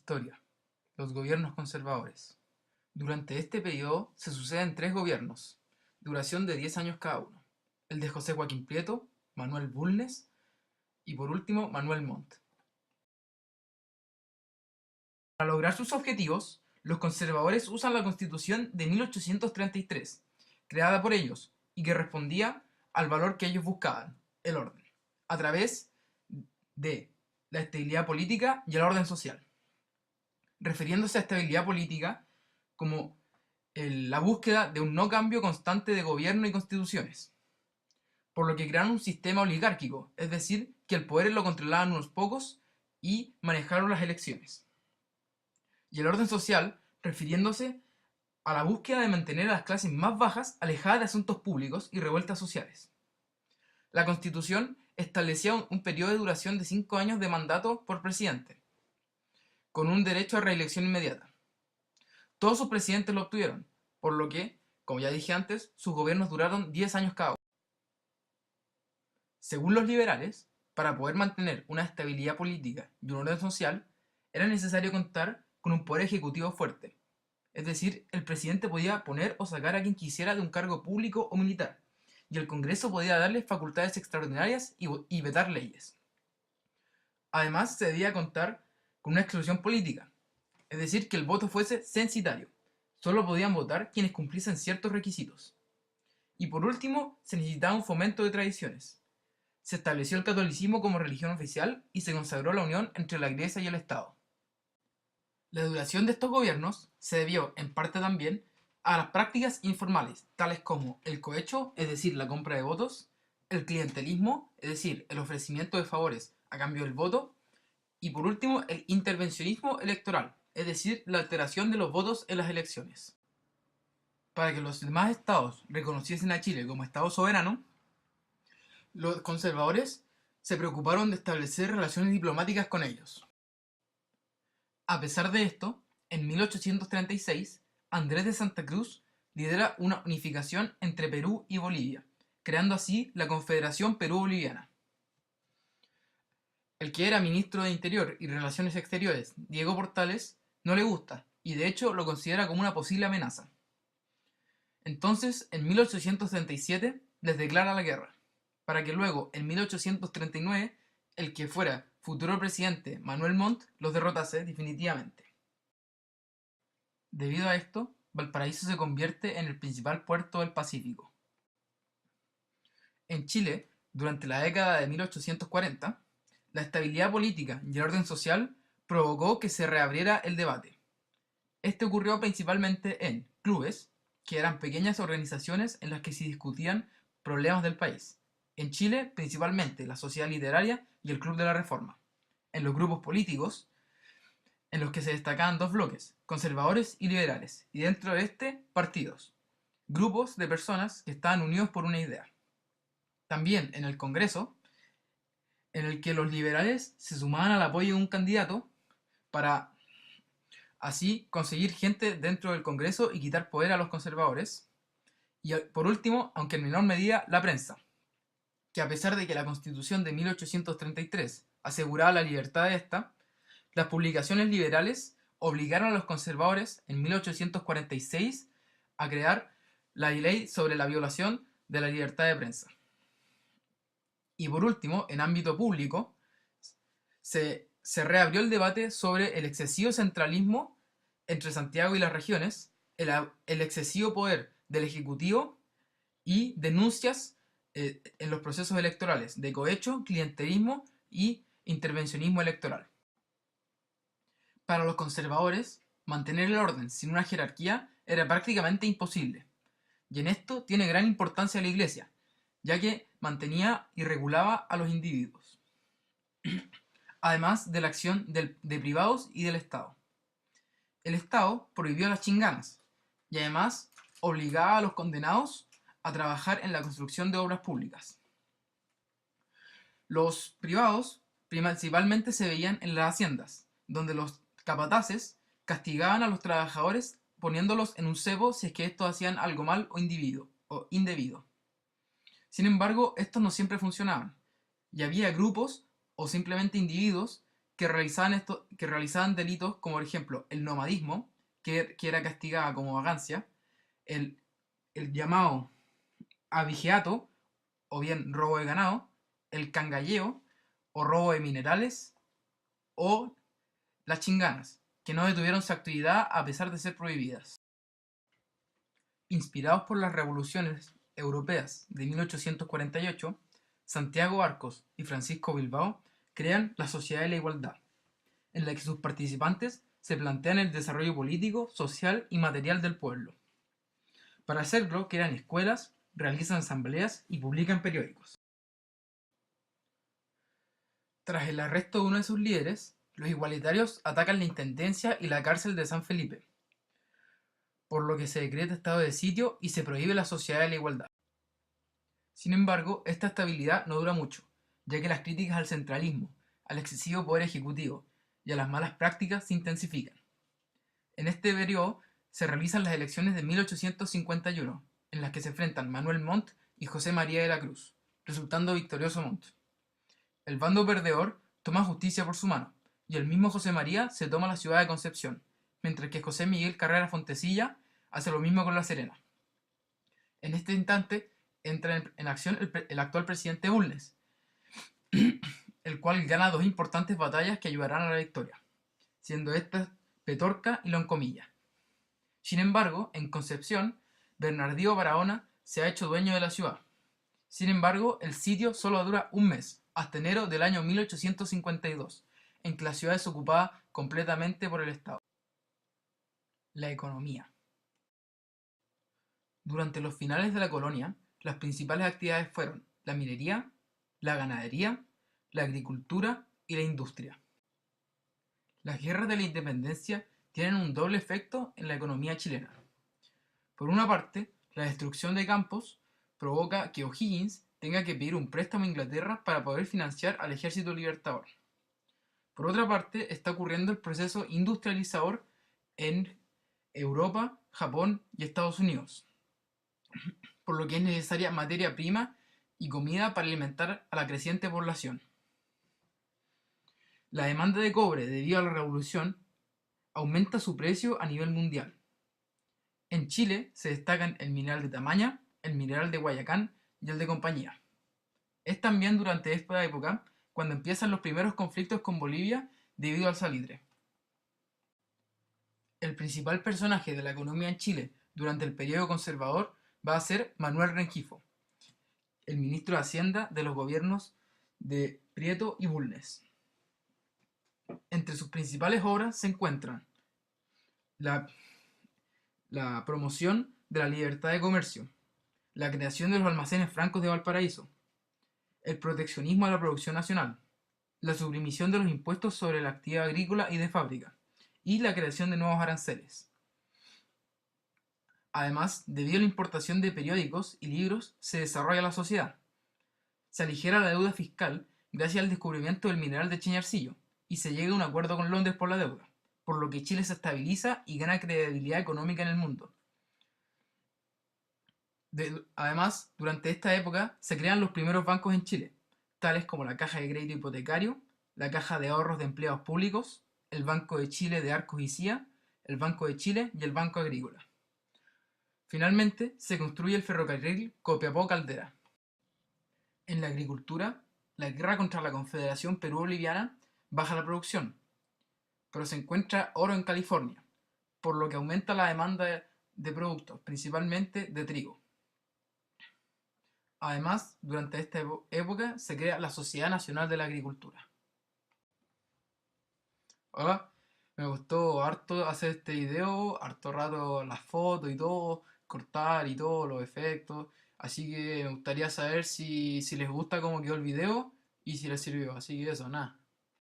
Historia: los gobiernos conservadores. Durante este periodo se suceden tres gobiernos, duración de 10 años cada uno: el de José Joaquín Prieto, Manuel Bulnes y por último Manuel Montt. Para lograr sus objetivos, los conservadores usan la Constitución de 1833, creada por ellos y que respondía al valor que ellos buscaban, el orden, a través de la estabilidad política y el orden social, refiriéndose a estabilidad política como la búsqueda de un no cambio constante de gobierno y constituciones, por lo que crearon un sistema oligárquico, es decir, que el poder lo controlaban unos pocos y manejaron las elecciones. Y el orden social, refiriéndose a la búsqueda de mantener a las clases más bajas alejadas de asuntos públicos y revueltas sociales. La Constitución establecía un periodo de duración de 5 años de mandato por presidente, con un derecho a reelección inmediata. Todos sus presidentes lo obtuvieron, por lo que, como ya dije antes, sus gobiernos duraron 10 años cada uno. Según los liberales, para poder mantener una estabilidad política y un orden social, era necesario contar con un poder ejecutivo fuerte. Es decir, el presidente podía poner o sacar a quien quisiera de un cargo público o militar, y el Congreso podía darle facultades extraordinarias y vetar leyes. Además, se debía contar con una exclusión política, es decir, que el voto fuese censitario. Solo podían votar quienes cumpliesen ciertos requisitos. Y por último, se necesitaba un fomento de tradiciones. Se estableció el catolicismo como religión oficial y se consagró la unión entre la Iglesia y el Estado. La duración de estos gobiernos se debió, en parte también, a las prácticas informales, tales como el cohecho, es decir, la compra de votos, el clientelismo, es decir, el ofrecimiento de favores a cambio del voto, y por último, el intervencionismo electoral, es decir, la alteración de los votos en las elecciones. Para que los demás estados reconociesen a Chile como estado soberano, los conservadores se preocuparon de establecer relaciones diplomáticas con ellos. A pesar de esto, en 1836, Andrés de Santa Cruz lidera una unificación entre Perú y Bolivia, creando así la Confederación Perú-Boliviana. El que era ministro de Interior y Relaciones Exteriores, Diego Portales, no le gusta y de hecho lo considera como una posible amenaza. Entonces, en 1837, les declara la guerra, para que luego, en 1839, el que fuera futuro presidente Manuel Montt los derrotase definitivamente. Debido a esto, Valparaíso se convierte en el principal puerto del Pacífico. En Chile, durante la década de 1840, la estabilidad política y el orden social provocó que se reabriera el debate. Este ocurrió principalmente en clubes, que eran pequeñas organizaciones en las que se discutían problemas del país. En Chile, principalmente la Sociedad Literaria y el Club de la Reforma. En los grupos políticos, en los que se destacaban dos bloques, conservadores y liberales, y dentro de este, partidos, grupos de personas que estaban unidos por una idea. También en el Congreso, en el que los liberales se sumaban al apoyo de un candidato para así conseguir gente dentro del Congreso y quitar poder a los conservadores. Y por último, aunque en menor medida, la prensa, que a pesar de que la Constitución de 1833 aseguraba la libertad de esta, las publicaciones liberales obligaron a los conservadores en 1846 a crear la ley sobre la violación de la libertad de prensa. Y por último, en ámbito público, se reabrió el debate sobre el excesivo centralismo entre Santiago y las regiones, el excesivo poder del Ejecutivo y denuncias en los procesos electorales de cohecho, clientelismo y intervencionismo electoral. Para los conservadores, mantener el orden sin una jerarquía era prácticamente imposible, y en esto tiene gran importancia la Iglesia, ya que mantenía y regulaba a los individuos, además de la acción de privados y del Estado. El Estado prohibió las chinganas, y además obligaba a los condenados a trabajar en la construcción de obras públicas. Los privados principalmente se veían en las haciendas, donde los capataces castigaban a los trabajadores poniéndolos en un cebo si es que estos hacían algo mal o indebido. Sin embargo, estos no siempre funcionaban, y había grupos o simplemente individuos que realizaban delitos como por ejemplo el nomadismo, que era castigada como vagancia, el, el llamado abigeato, o bien robo de ganado, el cangalleo, o robo de minerales, o las chinganas, que no detuvieron su actividad a pesar de ser prohibidas. Inspirados por las revoluciones europeas de 1848, Santiago Arcos y Francisco Bilbao crean la Sociedad de la Igualdad, en la que sus participantes se plantean el desarrollo político, social y material del pueblo. Para hacerlo, crean escuelas, realizan asambleas y publican periódicos. Tras el arresto de uno de sus líderes, los igualitarios atacan la intendencia y la cárcel de San Felipe, por lo que se decreta estado de sitio y se prohíbe la Sociedad de la Igualdad. Sin embargo, esta estabilidad no dura mucho, ya que las críticas al centralismo, al excesivo poder ejecutivo y a las malas prácticas se intensifican. En este periodo se realizan las elecciones de 1851, en las que se enfrentan Manuel Montt y José María de la Cruz, resultando victorioso Montt. El bando perdedor toma justicia por su mano, y el mismo José María se toma la ciudad de Concepción, mientras que José Miguel Carrera Fontecilla hace lo mismo con La Serena. En este instante entra en acción el actual presidente Bulnes, el cual gana dos importantes batallas que ayudarán a la victoria, siendo estas Petorca y Loncomilla. Sin embargo, en Concepción, Bernardino Barahona se ha hecho dueño de la ciudad. Sin embargo, el sitio solo dura un mes, hasta enero del año 1852, en que la ciudad es ocupada completamente por el Estado. La economía. Durante los finales de la colonia, las principales actividades fueron la minería, la ganadería, la agricultura y la industria. Las guerras de la independencia tienen un doble efecto en la economía chilena. Por una parte, la destrucción de campos provoca que O'Higgins tenga que pedir un préstamo a Inglaterra para poder financiar al ejército libertador. Por otra parte, está ocurriendo el proceso industrializador en Europa, Japón y Estados Unidos, por lo que es necesaria materia prima y comida para alimentar a la creciente población. La demanda de cobre debido a la revolución aumenta su precio a nivel mundial. En Chile se destacan el mineral de Tamaña, el mineral de Guayacán y el de Compañía. Es también durante esta época cuando empiezan los primeros conflictos con Bolivia debido al salitre. El principal personaje de la economía en Chile durante el periodo conservador va a ser Manuel Rengifo, el ministro de Hacienda de los gobiernos de Prieto y Bulnes. Entre sus principales obras se encuentran la promoción de la libertad de comercio, la creación de los almacenes francos de Valparaíso, el proteccionismo a la producción nacional, la suprimición de los impuestos sobre la actividad agrícola y de fábrica, y la creación de nuevos aranceles. Además, debido a la importación de periódicos y libros, se desarrolla la sociedad. Se aligera la deuda fiscal gracias al descubrimiento del mineral de Chañarcillo, y se llega a un acuerdo con Londres por la deuda, por lo que Chile se estabiliza y gana credibilidad económica en el mundo. Además, durante esta época se crean los primeros bancos en Chile, tales como la Caja de Crédito Hipotecario, la Caja de Ahorros de Empleados Públicos, el Banco de Chile de Arcos y Cía, el Banco de Chile y el Banco Agrícola. Finalmente, se construye el ferrocarril Copiapó-Caldera. En la agricultura, la guerra contra la Confederación Perú-Boliviana baja la producción, pero se encuentra oro en California, por lo que aumenta la demanda de productos, principalmente de trigo. Además, durante esta época se crea la Sociedad Nacional de la Agricultura. Hola, me gustó harto hacer este video, harto rato las fotos y todo, cortar y todo, los efectos. Así que me gustaría saber si les gusta cómo quedó el video y si les sirvió. Así que eso, nada.